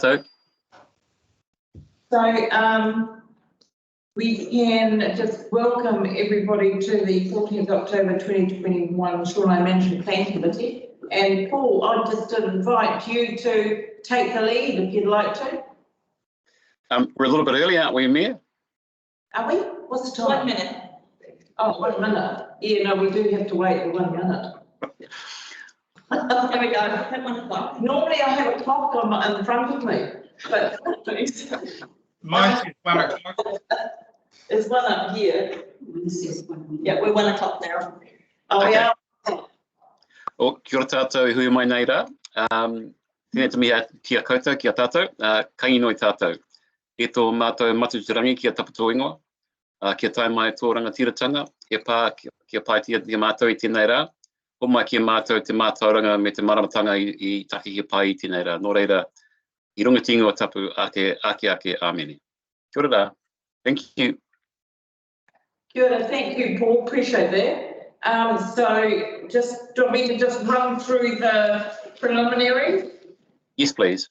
So we can just welcome everybody to the 14th October 2021 Shoreline Management Plan Committee. And Paul, I'd just invite you to take the lead if you'd like to. we're a little bit early, aren't we, Mayor? Are we? What's the time? 1 minute. Oh, 1 minute. Yeah, no, we do have to wait for 1 minute. There we go, at 1 o'clock. Normally I have a clock in front of me, but Mine's 1 o'clock. there's one up here. Yeah, we're 1 o'clock now. Oh, Okay. yeah. O kia ora tātou hui mai nei rā. Tēnei te miha kia koutou, kia tātou, kaingi noi tātou. E tō mātou matutarangi kia taputo ingoa, kia tai mai tō rangatiratanga, kia pāitia te mātou I tēnei rā. O mai kia mātou te mātauranga me te maramatanga I take kia pai I tēnei rā. Nō reira, I runga ti ingoa tapu ake āmene. Kia ora rā. Thank you. Kia ora, thank you, Paul. Appreciate that. So just do you want me to just run through the preliminary? Yes, please.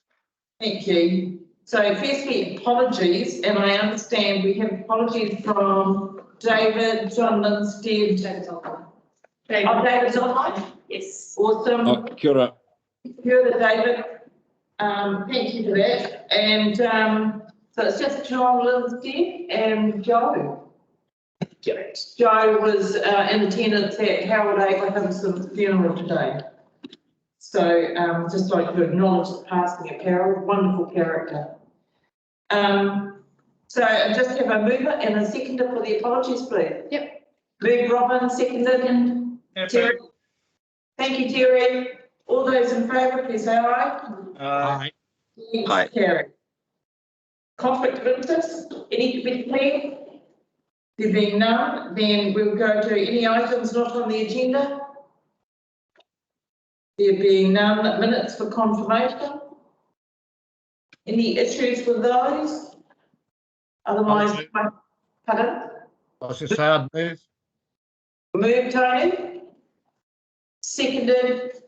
Thank you. So firstly, apologies, and I understand we have apologies from David, John Linstead. David's online? Yes. Awesome. Kia ora. Kia ora, David. Thank you for that. And so it's just John Linstead and Joe. Joe was in attendance at Howard Abrahamson's funeral today. So just like to acknowledge the passing of Harold, wonderful character. So I just have a mover and a seconder for the apologies, please. Yep. Move Robin, seconded. Terry. Thank you, Terry. All those in favour, please say aye. Aye. Aye. Carried. Conflict of interest, any to be declared? There being none, then we'll go to any items not on the agenda. There being none, minutes for confirmation. Any issues with those? Otherwise, pardon? I was just saying, I'd move. Move, Tony. Seconded.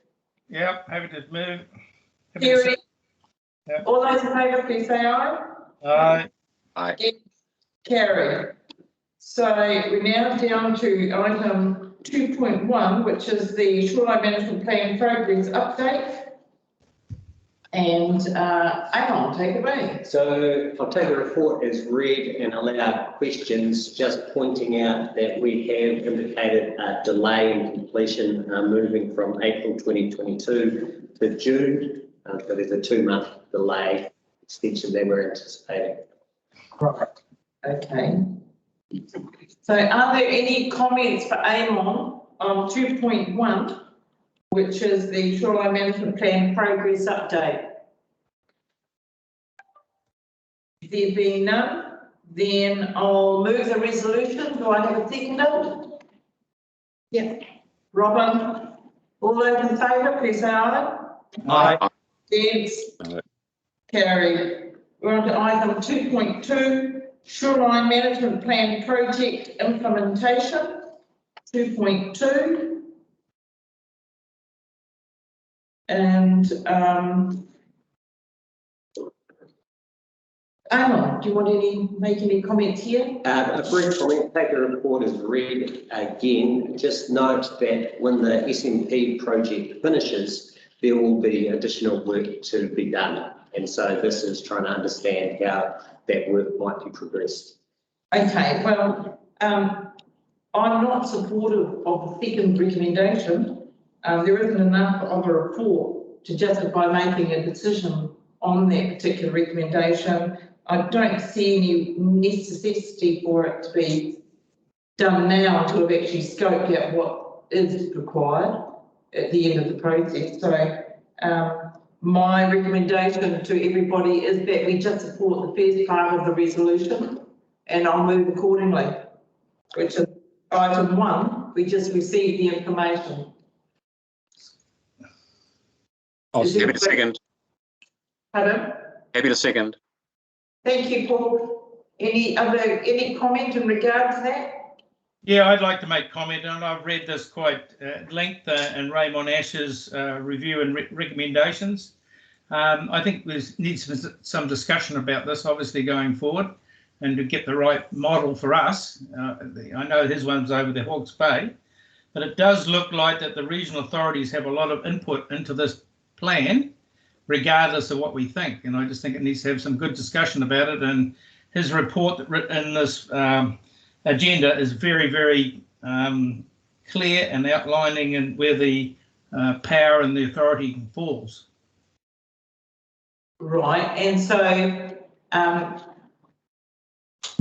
Yep, happy to move. Terry. Yep. All those in favour, please say aye. Aye. Aye. Carried. So we're now down to item 2.1, which is the Shoreline Management Plan Progress Update. And Amon, take it away. So I'll take the report as read and allow questions, just pointing out that we have indicated a delay in completion moving from April 2022 to June. So there's a 2-month delay extension that we're anticipating. Right. Okay. So are there any comments for Amon on 2.1, which is the Shoreline Management Plan Progress Update? If there being none, then I'll move the resolution. Do I have a seconder? Yep. Robin, all those in favour, please say aye. Aye. Against? Carried. We're on to item 2.2. Shoreline Management Plan Project Implementation, 2.2. And Amon, do you want to make any comments here? A brief comment, take the report as read again. Just note that when the SMP project finishes, there will be additional work to be done. And so this is trying to understand how that work might be progressed. Okay, well, I'm not supportive of the second recommendation. There isn't enough of a report to justify making a decision on that particular recommendation. I don't see any necessity for it to be done now until we've actually scoped out what is required at the end of the process. So my recommendation to everybody is that we just support the first part of the resolution, and I'll move accordingly, which is item 1. We just received the information. Happy to second. Pardon? Happy to second. Thank you, Paul. Any comment in regard to that? Yeah, I'd like to make comment, and I've read this quite at length in Raymond Ash's review and recommendations. I think there needs some discussion about this, obviously, going forward, and to get the right model for us. I know his one's over the Hawke's Bay, but it does look like that the regional authorities have a lot of input into this plan, regardless of what we think. And I just think it needs to have some good discussion about it. And his report in this agenda is very, very clear and outlining and where the power and the authority falls. Right, and so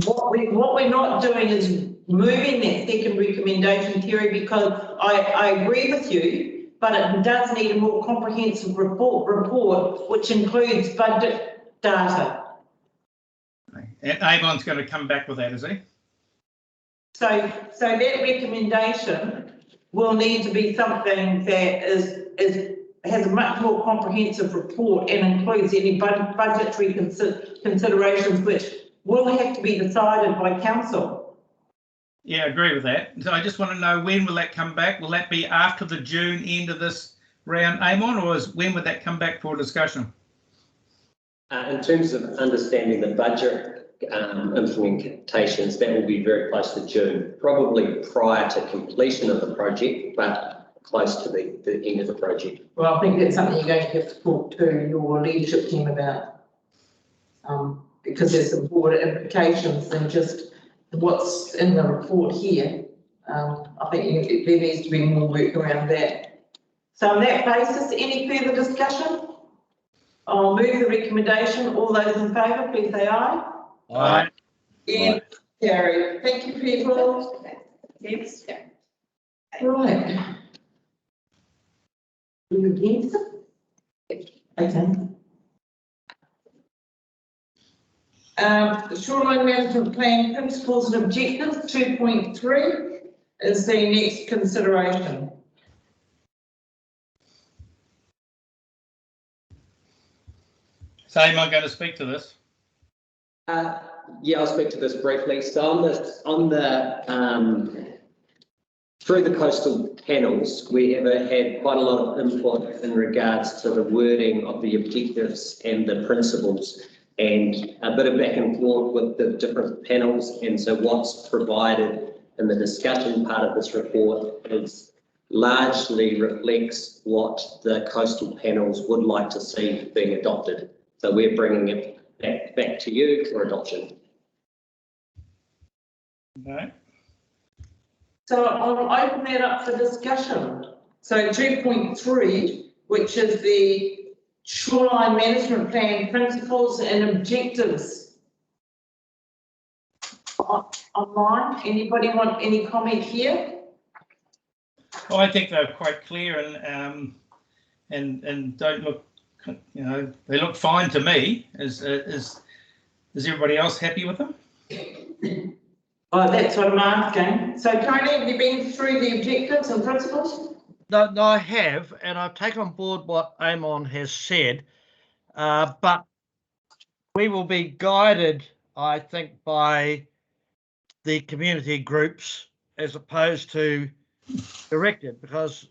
what we're not doing is moving that second recommendation, Terry, because I agree with you, but it does need a more comprehensive report which includes budget data. And Amon's going to come back with that, is he? So that recommendation will need to be something that has a much more comprehensive report and includes any budgetary considerations which will have to be decided by council. Yeah, I agree with that. So I just want to know, when will that come back? Will that be after the June end of this round, Amon, or when would that come back for discussion? In terms of understanding the budget implementations, that will be very close to June, probably prior to completion of the project, but close to the end of the project. Well, I think that's something you're going to have to talk to your leadership team about, because there's some broader implications than just what's in the report here. I think there needs to be more work around that. So on that basis, any further discussion? I'll move the recommendation. All those in favour, please say aye. Aye. And carried. Thank you, people. Yes. Right. Are you against it? Okay. The Shoreline Management Plan Principles and Objectives 2.3 is the next consideration. So am I going to speak to this? Yeah, I'll speak to this briefly. So through the coastal panels, we have had quite a lot of input in regards to the wording of the objectives and the principles, and a bit of back and forth with the different panels. And so what's provided in the discussion part of this report is largely reflects what the coastal panels would like to see being adopted. So we're bringing it back to you for adoption. Okay. So I'll open that up for discussion. So 2.3, which is the Shoreline Management Plan Principles and Objectives. Online, anybody want any comment here? Well, I think they're quite clear and don't look, they look fine to me. Is everybody else happy with them? Oh, that's what I'm asking. So Tony, have you been through the objectives and principles? No, I have, and I've taken on board what Amon has said, but we will be guided, I think, by the community groups as opposed to directed, because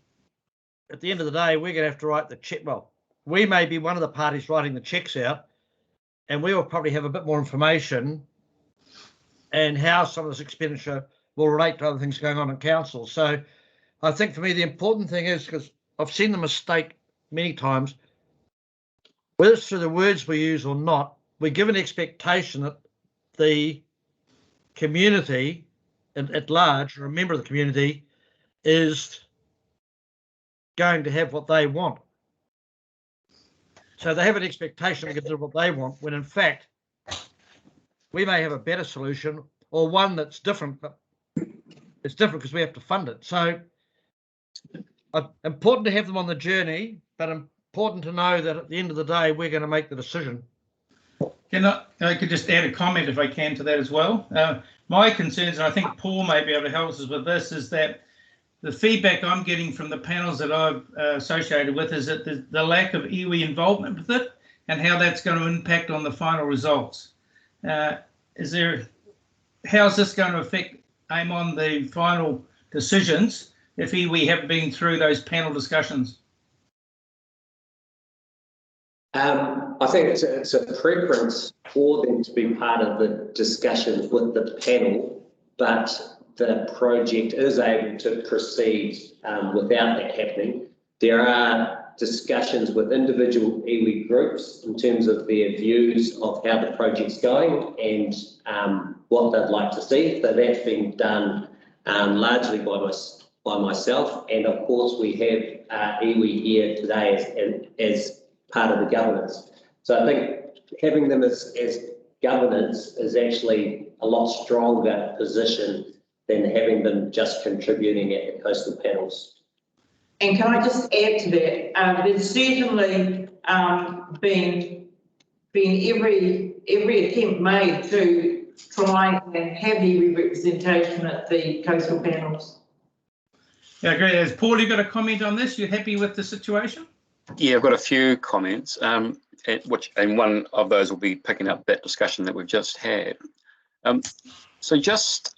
at the end of the day, we're going to have to write the check. Well, we may be one of the parties writing the checks out, and we will probably have a bit more information and how some of this expenditure will relate to other things going on in council. So I think for me, the important thing is, because I've seen the mistake many times, whether it's through the words we use or not, we give an expectation that the community at large, or a member of the community, is going to have what they want. So they have an expectation to get what they want, when in fact, we may have a better solution or one that's different, but it's different because we have to fund it. So important to have them on the journey, but important to know that at the end of the day, we're going to make the decision. I could just add a comment if I can to that as well. My concerns, and I think Paul may be able to help us with this, is that the feedback I'm getting from the panels that I've associated with is that the lack of iwi involvement with it and how that's going to impact on the final results. How's this going to affect Amon the final decisions if iwi haven't been through those panel discussions? I think it's a preference for them to be part of the discussions with the panel, but the project is able to proceed without that happening. There are discussions with individual iwi groups in terms of their views of how the project's going and what they'd like to see. So that's been done largely by myself, and of course we have iwi here today as part of the governance. So I think having them as governance is actually a lot stronger position than having them just contributing at the coastal panels. And can I just add to that? There's certainly been every attempt made to try and have iwi representation at the coastal panels. Yeah, great. Has Paul, you got a comment on this? You happy with the situation? Yeah, I've got a few comments, and one of those will be picking up that discussion that we've just had. So just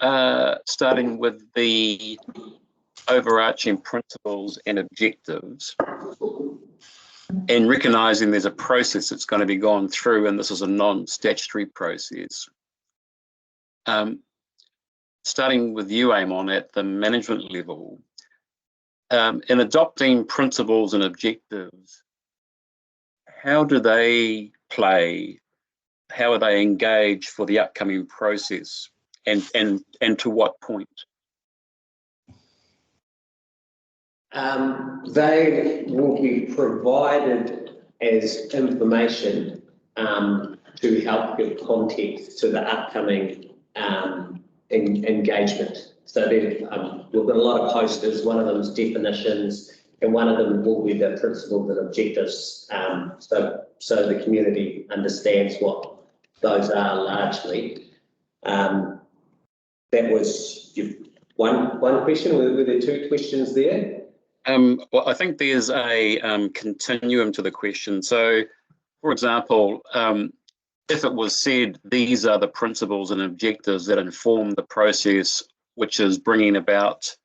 starting with the overarching principles and objectives, and recognising there's a process that's going to be gone through, and this is a non-statutory process. Starting with you, Amon, at the management level, in adopting principles and objectives, how do they play? How are they engaged for the upcoming process, and to what point? They will be provided as information to help give context to the upcoming engagement. So we've got a lot of posters. One of them is definitions, and one of them will be the principles and objectives. So the community understands what those are largely. That was one question. Were there two questions there? Well, I think there's a continuum to the question. So, for example, if it was said these are the principles and objectives that inform the process, which is bringing about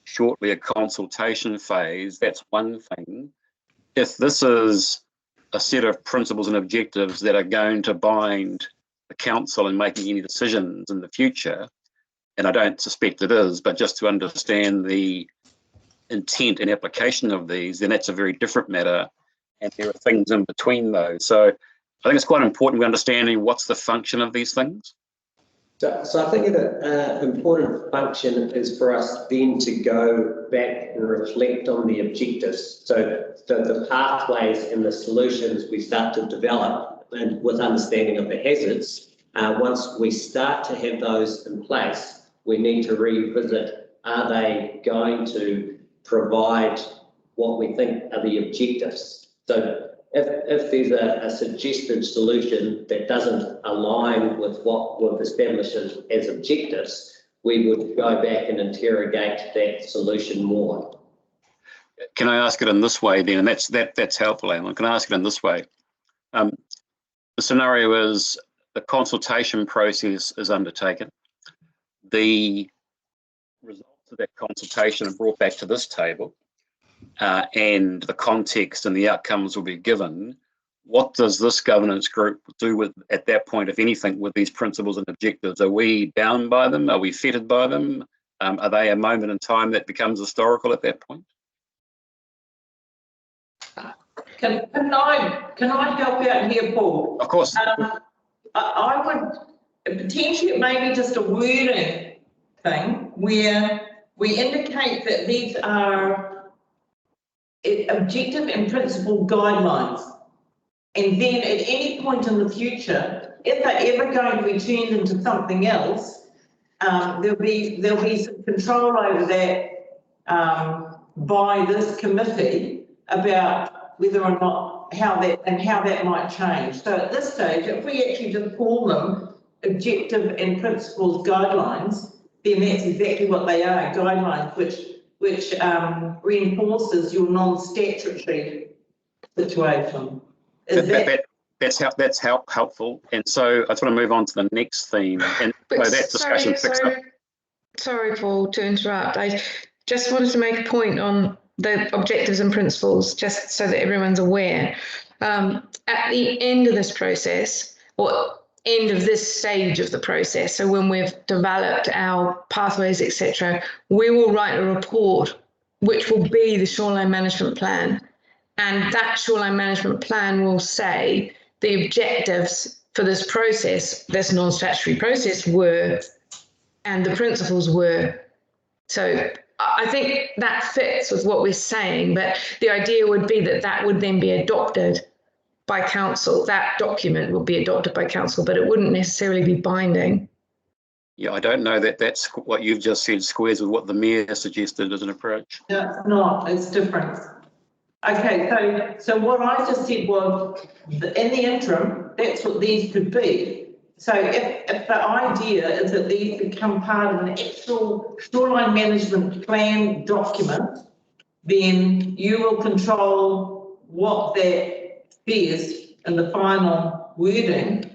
shortly a consultation phase, that's one thing. If this is a set of principles and objectives that are going to bind the council in making any decisions in the future, and I don't suspect it is, but just to understand the intent and application of these, then that's a very different matter, and there are things in between those. So I think it's quite important we're understanding what's the function of these things. So I think that important function is for us then to go back and reflect on the objectives. So the pathways and the solutions we start to develop, and with understanding of the hazards, once we start to have those in place, we need to revisit, are they going to provide what we think are the objectives? So if there's a suggested solution that doesn't align with what we've established as objectives, we would go back and interrogate that solution more. Can I ask it in this way then? And that's helpful, Alan. Can I ask it in this way? The scenario is the consultation process is undertaken. The results of that consultation are brought back to this table. And the context and the outcomes will be given. What does this governance group do with, at that point, if anything, with these principles and objectives? Are we bound by them? Are we fettered by them? Are they a moment in time that becomes historical at that point? Can I help out here, Paul? Of course. I would potentially, maybe just a wording thing where we indicate that these are objective and principle guidelines, and then at any point in the future, if they're ever going to be turned into something else, there'll be some control over that by this committee about whether or not how that might change. So at this stage, if we actually just call them objective and principles guidelines, then that's exactly what they are, guidelines which reinforces your non-statutory situation. That's helpful. And so I just want to move on to the next theme. And so that discussion picks up. Sorry, Paul, to interrupt. I just wanted to make a point on the objectives and principles, just so that everyone's aware. At the end of this process, or end of this stage of the process, so when we've developed our pathways, etc., we will write a report which will be the Shoreline Management Plan. And that Shoreline Management Plan will say the objectives for this process, this non-statutory process, were, and the principles were. So I think that fits with what we're saying, but the idea would be that that would then be adopted by council. That document will be adopted by council, but it wouldn't necessarily be binding. Yeah, I don't know that that's what you've just said squares with what the mayor suggested as an approach. No, it's not, it's different. Okay, so what I just said was, in the interim, that's what these could be. So if the idea is that these become part of an actual Shoreline Management Plan document, then you will control what that says in the final wording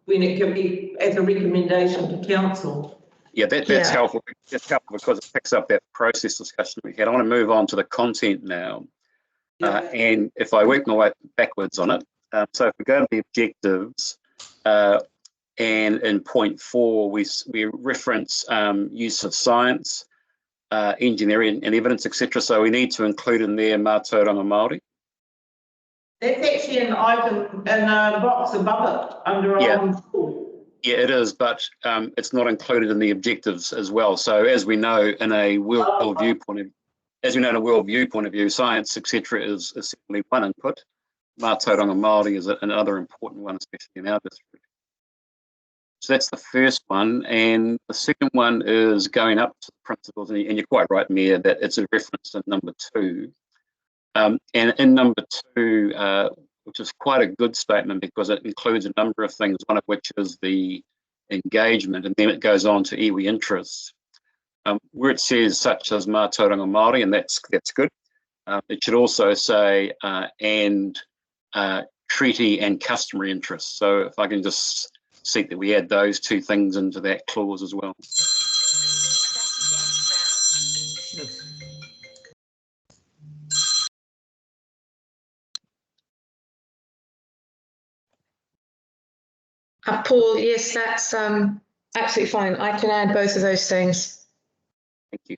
when it can be as a recommendation to council. Yeah, that's helpful. That's helpful because it picks up that process discussion we had. I want to move on to the content now. And if I work my way backwards on it, so if we go to the objectives, and in point 4, we reference use of science, engineering and evidence, etc. So we need to include in there Mātauranga Māori. That's actually an item in a box above it under item 4. Yeah, it is, but it's not included in the objectives as well. So as we know, in a world viewpoint of view, science, etc., is simply one input. Mātauranga Māori is another important one, especially in our district. So that's the first one, and the second one is going up to the principles, and you're quite right, Mayor, that it's a reference to number 2. And in number 2, which is quite a good statement because it includes a number of things, one of which is the engagement, and then it goes on to iwi interests. Where it says such as Mātauranga Māori, and that's good. It should also say and treaty and customary interests. So if I can just seek that we add those 2 things into that clause as well. Paul, yes, that's absolutely fine. I can add both of those things. Thank you.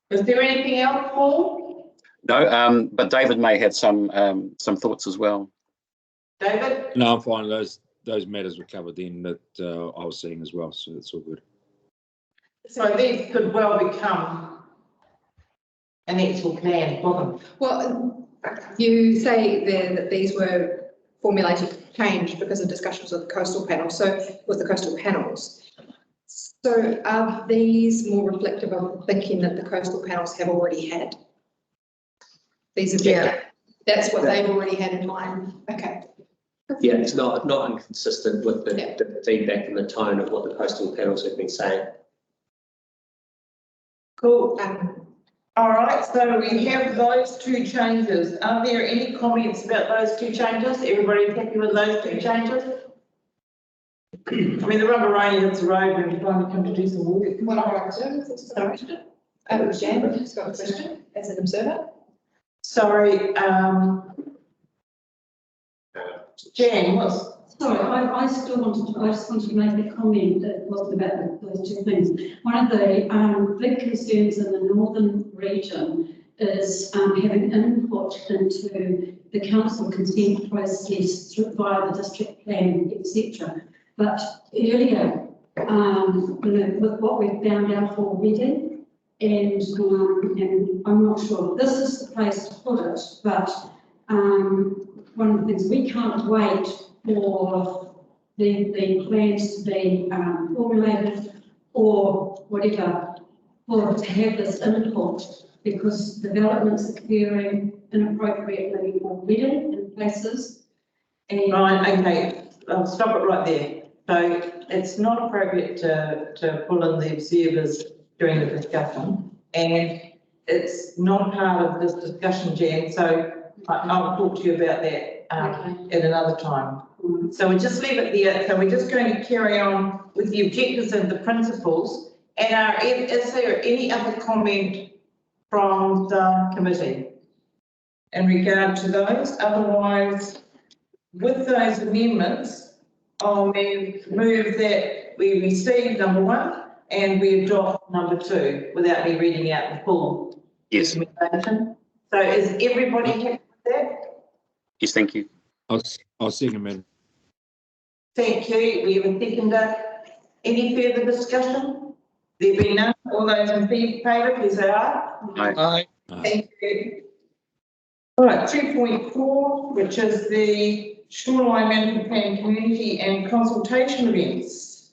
Is there anything else, Paul? No, but David may have some thoughts as well. David? No, I'm fine. Those matters were covered in that I was seeing as well, so that's all good. So these could well become an actual plan for them. Well, you say there that these were formulated changed because of discussions with the coastal panel, with the coastal panels. So are these more reflective of the thinking that the coastal panels have already had? These objectives? Yeah. That's what they've already had in mind. Okay. Yeah, it's not inconsistent with the feedback and the tone of what the coastal panels have been saying. Cool. All right, so we have those 2 changes. Are there any comments about those 2 changes? Everybody happy with those 2 changes? I mean, the rubber only hits the road when you finally come to do some work. What I want to do is got a question. Jan has got a question as an observer. Sorry, Jan, what's... Sorry, I just wanted to make a comment that wasn't about those 2 things. One of the big concerns in the northern region is having input into the council consent process via the district plan, etc. But earlier, with what we've found out already, and I'm not sure this is the place to put it, but one of the things, we can't wait for the plans to be formulated or whatever, or to have this input, because developments occurring inappropriately already in places. And right, okay, I'll stop it right there. So it's not appropriate to pull in the observers during the discussion, and it's not part of this discussion, Jan, so I'll talk to you about that at another time. So we just leave it there. So we're just going to carry on with the objectives and the principles. And is there any other comment from the committee? in regard to those? Otherwise, with those amendments, I'll move that we receive number 1 and we adopt number 2 without me reading out the full recommendation. So is everybody happy with that? Yes, thank you. I'll second, Madam. Thank you. We have a seconder. Any further discussion? There be none. All those in favour, please say aye. Aye. Thank you. All right, 2.4, which is the Shoreline Management Plan community and consultation events.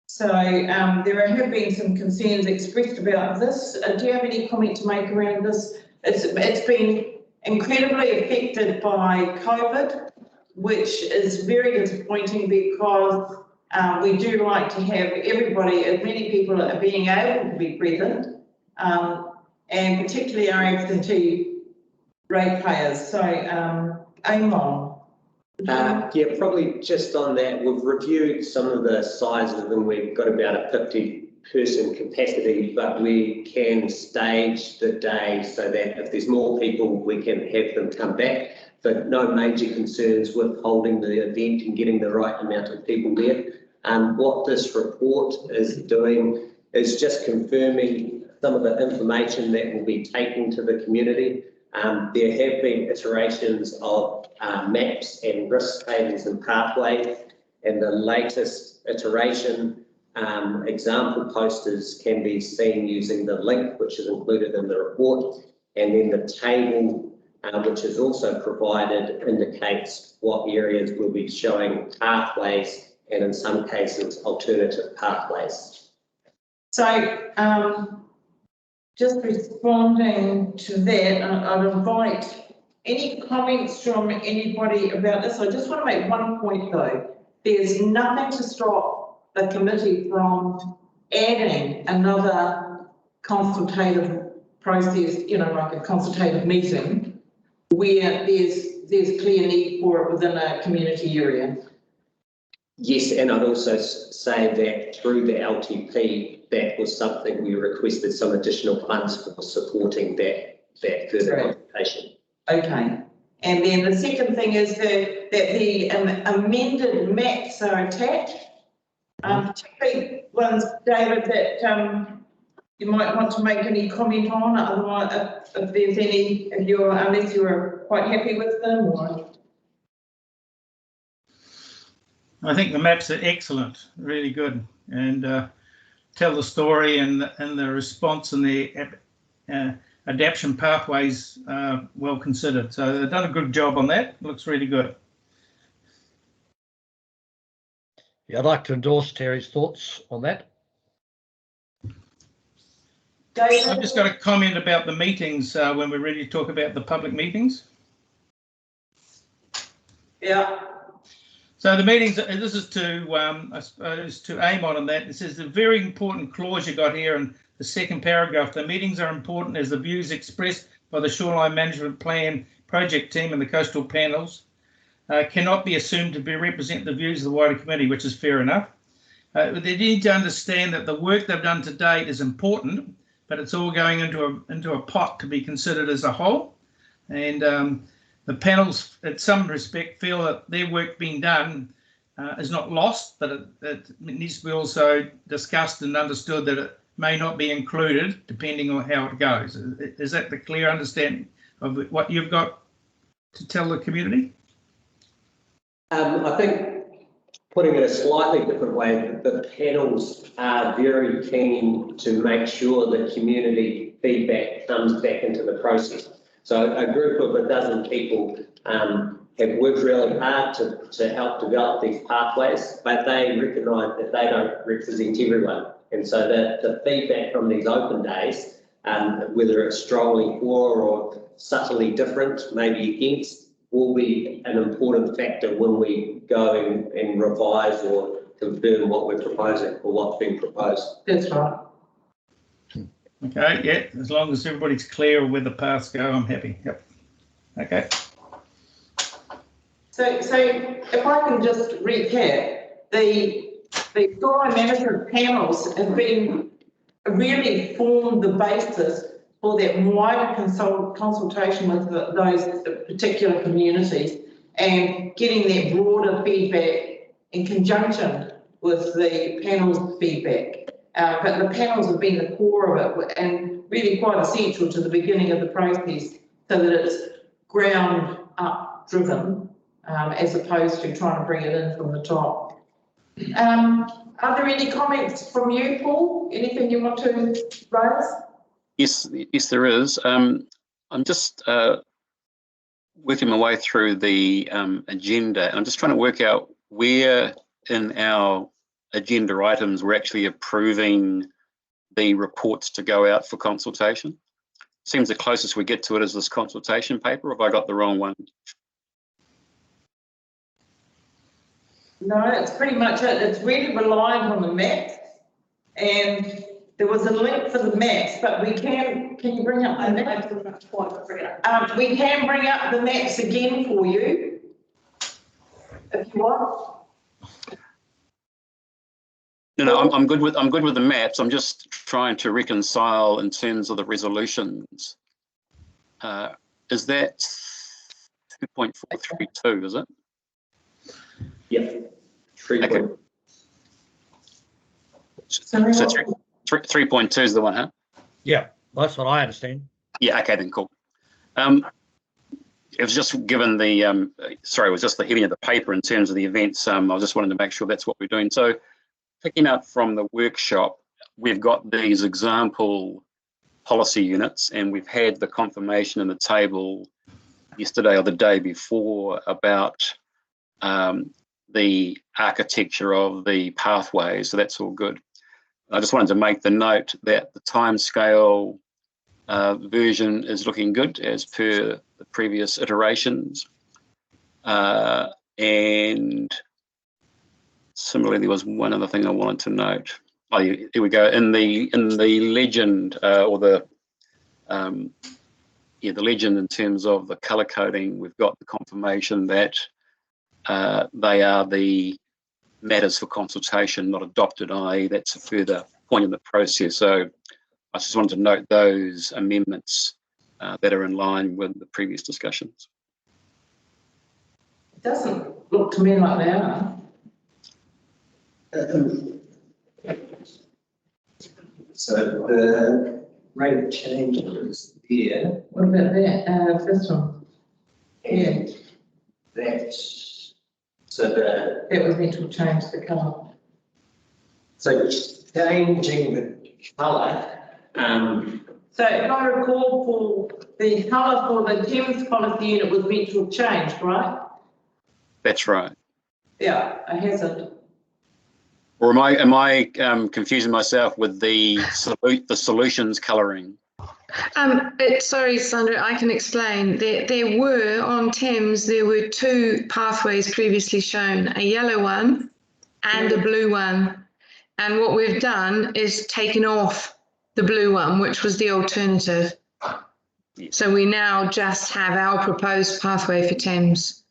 So there have been some concerns expressed about this. Do you have any comment to make around this? It's been incredibly affected by COVID, which is very disappointing because we do like to have everybody, as many people are being able to be present, and particularly our absentee ratepayers. So, Amon. Yeah, probably just on that, we've reviewed some of the sizes of them. We've got about a 50-person capacity, but we can stage the day so that if there's more people, we can have them come back. But no major concerns with holding the event and getting the right amount of people there. What this report is doing is just confirming some of the information that will be taken to the community. There have been iterations of maps and risk tables and pathways, and the latest iteration example posters can be seen using the link which is included in the report, and then the table which is also provided indicates what areas will be showing pathways and in some cases alternative pathways. So just responding to that, I'd invite any comments from anybody about this. I just want to make one point though. There's nothing to stop the committee from adding another consultative process, you know, like a consultative meeting where there's clear need for it within a community area. Yes, and I'd also say that through the LTP, that was something we requested some additional funds for supporting that further consultation. Okay. And then the second thing is that the amended maps are attached, particularly ones, David, that you might want to make any comment on. Otherwise, if there's any, unless you're quite happy with them, or. I think the maps are excellent, really good, and tell the story and the response and the adaptation pathways well considered. So they've done a good job on that. Looks really good. Yeah, I'd like to endorse Terry's thoughts on that. I've just got a comment about the meetings when we're ready to talk about the public meetings. Yeah. So the meetings, this is to, I suppose, to aim on that. This is a very important clause you got here in the second paragraph. The meetings are important as the views expressed by the Shoreline Management Plan project team and the coastal panels cannot be assumed to represent the views of the wider committee, which is fair enough. They need to understand that the work they've done to date is important, but it's all going into a pot to be considered as a whole. And the panels, in some respect, feel that their work being done is not lost, but it needs to be also discussed and understood that it may not be included depending on how it goes. Is that the clear understanding of what you've got to tell the community? I think putting it a slightly different way, the panels are very keen to make sure that community feedback comes back into the process. So a group of a dozen people have worked really hard to help develop these pathways, but they recognise that they don't represent everyone. And so the feedback from these open days, whether it's strongly for or subtly different, maybe against, will be an important factor when we go and revise or confirm what we're proposing or what's being proposed. That's right. Okay, yeah, as long as everybody's clear where the paths go, I'm happy. Yep. Okay. So if I can just recap, the Shoreline Management panels have been really formed the basis for that wider consultation with those particular communities and getting that broader feedback in conjunction with the panel's feedback. But the panels have been the core of it and really quite essential to the beginning of the process so that it's ground up driven as opposed to trying to bring it in from the top. Are there any comments from you, Paul? Anything you want to raise? Yes, there is. I'm just working my way through the agenda, and I'm just trying to work out where in our agenda items we're actually approving the reports to go out for consultation. Seems the closest we get to it is this consultation paper, or have I got the wrong one? No, it's pretty much it. It's really reliant on the maps, and there was a link for the maps, but we can you bring up the maps? We can bring up the maps again for you, if you want. No, I'm good with the maps. I'm just trying to reconcile in terms of the resolutions. Is that 2.432, is it? Yep. 3. Okay. So 3.2 is the one, huh? Yeah, that's what I understand. Yeah, okay then, cool. It was just given the, sorry, it was just the heading of the paper in terms of the events. I was just wanting to make sure that's what we're doing. So picking up from the workshop, we've got these example policy units, and we've had the confirmation in the table yesterday or the day before about the architecture of the pathways, so that's all good. I just wanted to make the note that the timescale version is looking good as per the previous iterations, and similarly there was one other thing I wanted to note. Oh, here we go. In the legend or the legend in terms of the colour coding, we've got the confirmation that they are the matters for consultation, not adopted, i.e. that's a further point in the process. So I just wanted to note those amendments that are in line with the previous discussions. It doesn't look to me like they are. So the rate of change is here. What about that? This one? And that's, so the... It was meant to change the colour. So changing the colour. So if I recall, Paul, the colour for the Thames policy unit was meant to have changed, right? That's right. Yeah, it hasn't. Or am I confusing myself with the solutions colouring? Sorry, Sandra, I can explain. There were, on Thames, there were two pathways previously shown, a yellow one and a blue one. And what we've done is taken off the blue one, which was the alternative. Yes. So we now just have our proposed pathway for Thames.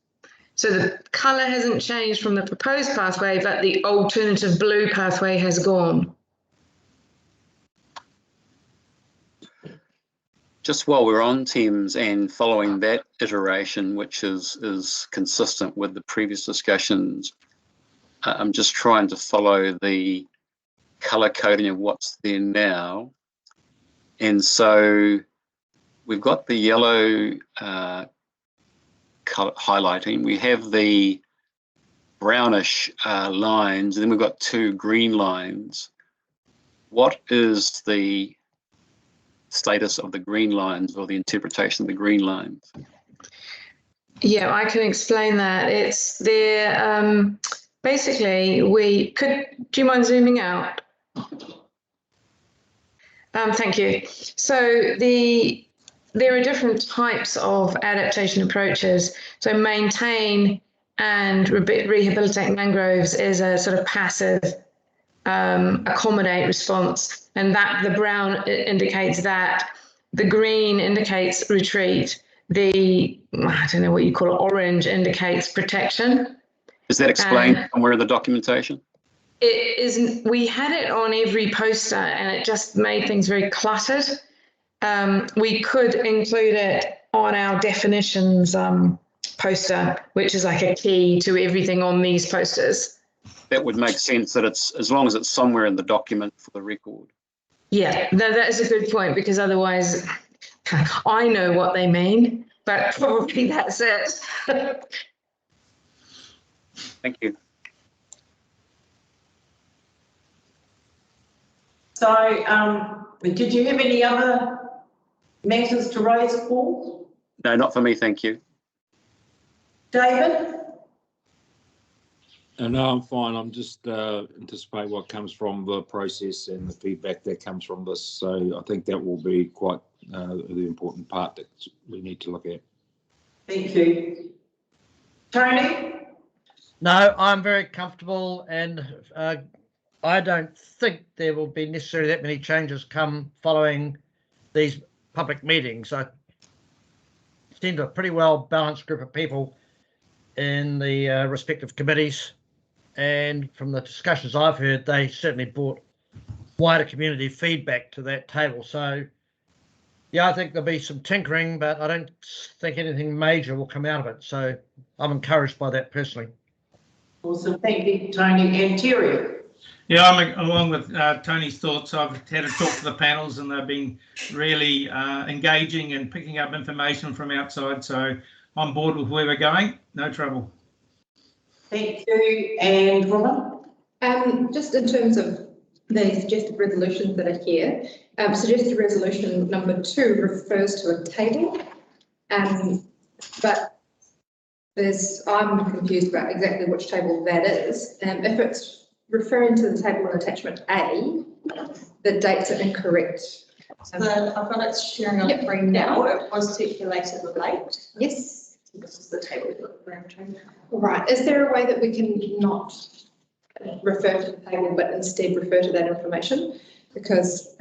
So the colour hasn't changed from the proposed pathway, but the alternative blue pathway has gone. Just while we're on Thames and following that iteration, which is consistent with the previous discussions, I'm just trying to follow the colour coding of what's there now. And so we've got the yellow colour highlighting, we have the brownish lines, and then we've got two green lines. What is the status of the green lines, or the interpretation of the green lines? Yeah, I can explain that. It's there. Basically, do you mind zooming out? Thank you. So there are different types of adaptation approaches. So maintain and rehabilitate mangroves is a sort of passive accommodate response, and that the brown indicates that, the green indicates retreat, the, I don't know what you call it, orange indicates protection. Is that explained somewhere in the documentation? It isn't. We had it on every poster and it just made things very cluttered. we could include it on our definitions poster, which is like a key to everything on these posters. That would make sense, that it's, as long as it's somewhere in the document for the record. Yeah, that is a good point, because otherwise I know what they mean, but probably that's it. Thank you. So, did you have any other matters to raise, Paul? No, not for me, thank you. David? No, I'm fine. I'm just anticipating what comes from the process and the feedback that comes from this. So I think that will be quite the important part that we need to look at. Thank you. Tony? No, I'm very comfortable, and I don't think there will be necessarily that many changes come following these public meetings. I seem to a pretty well balanced group of people in the respective committees, and from the discussions I've heard, they certainly brought wider community feedback to that table. So yeah, I think there'll be some tinkering, but I don't think anything major will come out of it. So I'm encouraged by that personally. Awesome, thank you, Tony. And Terry? Yeah, I'm along with Tony's thoughts. I've had a talk to the panels, and they've been really engaging and picking up information from outside. So I'm bored with where we're going. No trouble. Thank you. And Robin? Just in terms of the suggested resolutions that are here, suggested resolution number 2 refers to a table, but I'm confused about exactly which table that is. If it's referring to the table in attachment A, the dates are incorrect. I've got it sharing on screen now. It was circulated late. Yes. This is the table that we're entering. Right. Is there a way that we can not refer to the table, but instead refer to that information? Because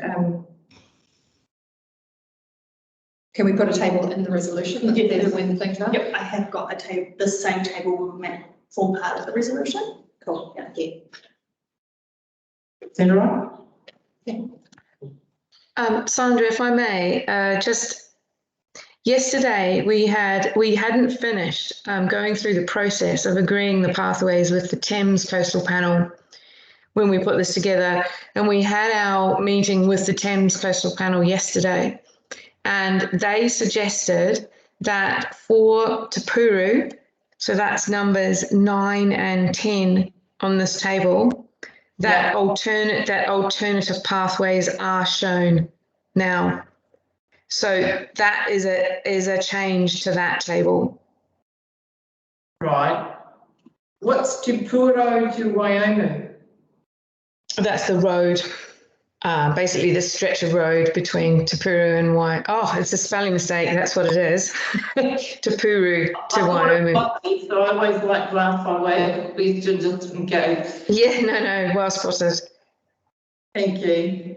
can we put a table in the resolution that says when things are? Yep, I have got a table. The same table will form part of the resolution. Cool. Yeah. Is that all right? Yeah. Sandra, if I may, just yesterday we hadn't finished going through the process of agreeing the pathways with the Thames Coastal Panel when we put this together, and we had our meeting with the Thames Coastal Panel yesterday, and they suggested that for Te Puru, so that's numbers 9 and 10 on this table, that alternative pathways are shown now. So that is a change to that table. Right. What's Te Puru to Wyoming? That's the road, basically the stretch of road between Te Puru and Wyoming. Oh, it's a spelling mistake. That's what it is. Te Puru to Wyoming. So I always like to ask my way of question just in case. Yeah, no, well spotted. Thank you.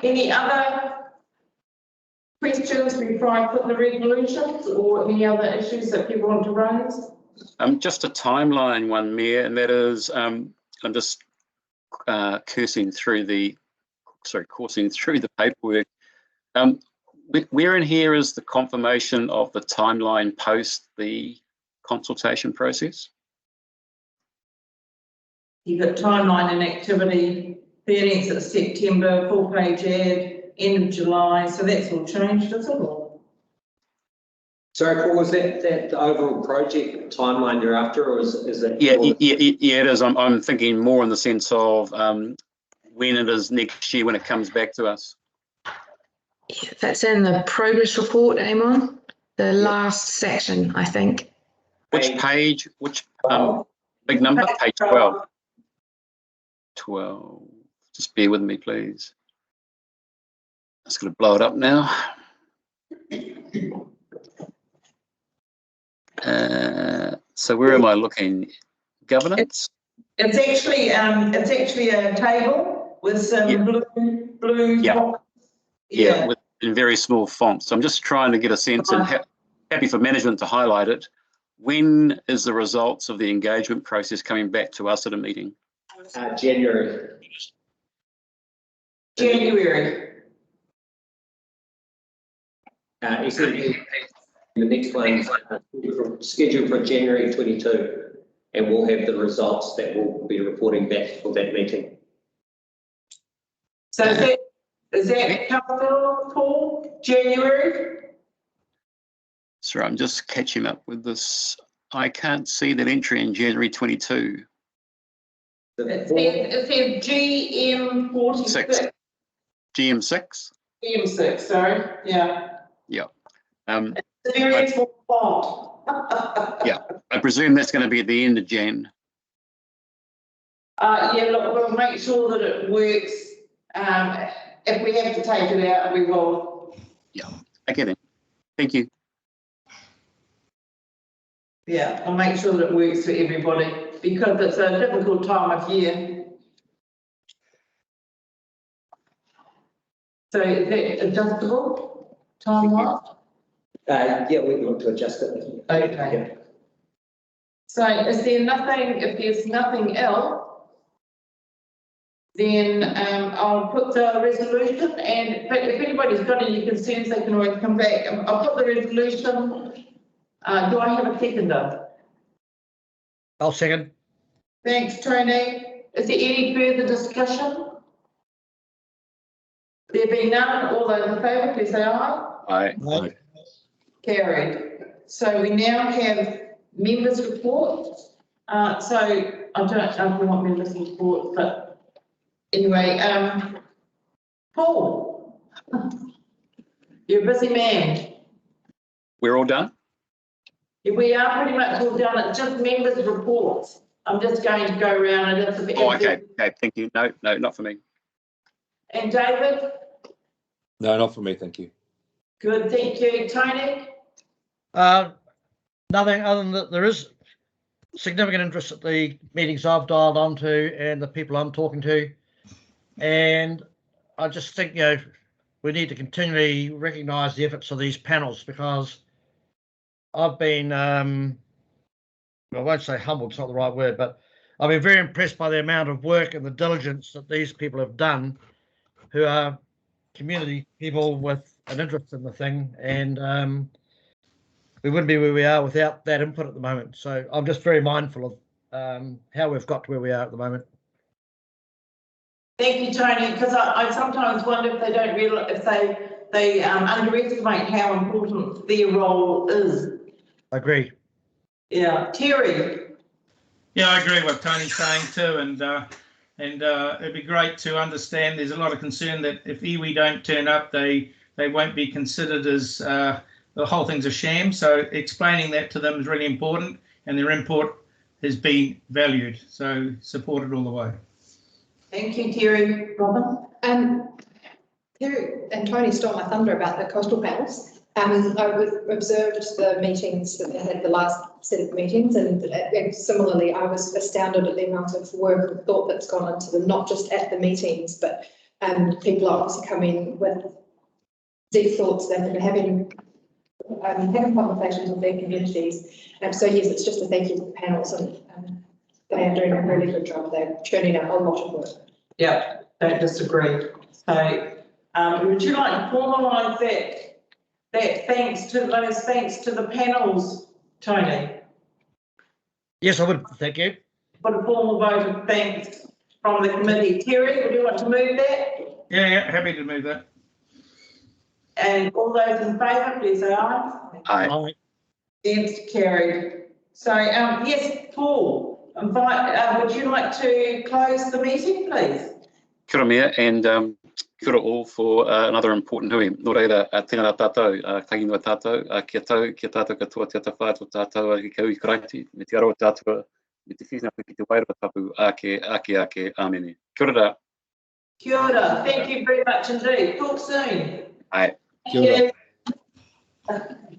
Any other questions before I put the resolutions, or any other issues that people want to raise? Just a timeline one, Mayor, and that is, I'm just coursing through the paperwork. Where in here is the confirmation of the timeline post the consultation process? You've got timeline and activity, 13th of September, full page ad, end of July, so that's all changed, is it all? Sorry, Paul, was that the overall project timeline you're after, or is it? Yeah, it is. I'm thinking more in the sense of when it is next year when it comes back to us. Yeah, that's in the progress report, Amon, the last section, I think. Which page? Which big number? Page 12. 12. Just bear with me, please. I'm just going to blow it up now. So where am I looking? Governance? It's actually a table with some blue box. Yeah, in very small fonts. So I'm just trying to get a sense, and happy for management to highlight it. When is the results of the engagement process coming back to us at a meeting? January. January. SMP, the next one's scheduled for January 22, and we'll have the results that we'll be reporting back for that meeting. So is that comfortable, Paul? January? Sorry, I'm just catching up with this. I can't see that entry in January 22. It said GM 46. GM6? GM6, sorry, yeah. Yeah. It's a very small font. Yeah, I presume that's going to be at the end of Jan. Yeah, look, we'll make sure that it works. If we have to take it out, we will. Yeah, okay then. Thank you. Yeah, I'll make sure that it works for everybody because it's a difficult time of year. So is that adjustable time-wise? Yeah, we can look to adjust it. Okay. Yeah. So is there nothing, if there's nothing else, then I'll put the resolution and if anybody's got any concerns, they can always come back. I'll put the resolution. Do I have a seconder? I'll second. Thanks, Tony. Is there any further discussion? There being none, all those in favour, please say aye. Aye. Aye. Carried. So we now have members' reports. So I don't know if we want members' reports, but anyway, Paul, you're a busy man. We're all done? We are pretty much all done. It's just members' reports. I'm just going to go around and it's a bit. Oh, okay. Okay, thank you. No, not for me. And David? No, not for me, thank you. Good, thank you. Tony? Nothing other than that there is significant interest at the meetings I've dialed onto and the people I'm talking to. And I just think, we need to continually recognise the efforts of these panels because I've been, I won't say humbled, it's not the right word, but I've been very impressed by the amount of work and the diligence that these people have done who are community people with an interest in the thing. And we wouldn't be where we are without that input at the moment. So I'm just very mindful of how we've got to where we are at the moment. Thank you, Tony, because I sometimes wonder if they don't realise, if they underestimate how important their role is. I agree. Yeah, Terry. Yeah, I agree with what Tony's saying too, and it'd be great to understand. There's a lot of concern that if iwi don't turn up, they won't be considered as the whole thing's a sham. So explaining that to them is really important, and their input has been valued. So supported all the way. Thank you, Terry. Robin? Terry and Tony stole my thunder about the coastal panels. I observed the meetings that they had, the last set of meetings, and similarly, I was astounded at the amount of work and thought that's gone into them, not just at the meetings, but people obviously come in with deep thoughts that they're having conversations with their communities. So yes, it's just a thank you to the panels, and they are doing a really good job. They're churning out a lot of work. Yeah, don't disagree. So would you like to formalise that thanks to the panels, Tony? Yes, I would. Thank you. Put a formal vote of thanks from the committee. Terry, would you like to move that? Yeah, happy to move that. And all those in favour, please say aye. Aye. Aye. Against, carried. So yes, Paul, would you like to close the meeting, please? Kia ora mea, and kia ora all for another important hui. Nō reira, tēnā rā tātou, tangi noa tātou, kia tātou katoa te atawhā tō tātou ki kaui karaiti, me te aroa tātua, me te whina ki te wairua tapu, ake, āmene. Kia ora rā. Kia ora, thank you very much indeed. Talk soon. Aye. Kia ora. Thank you.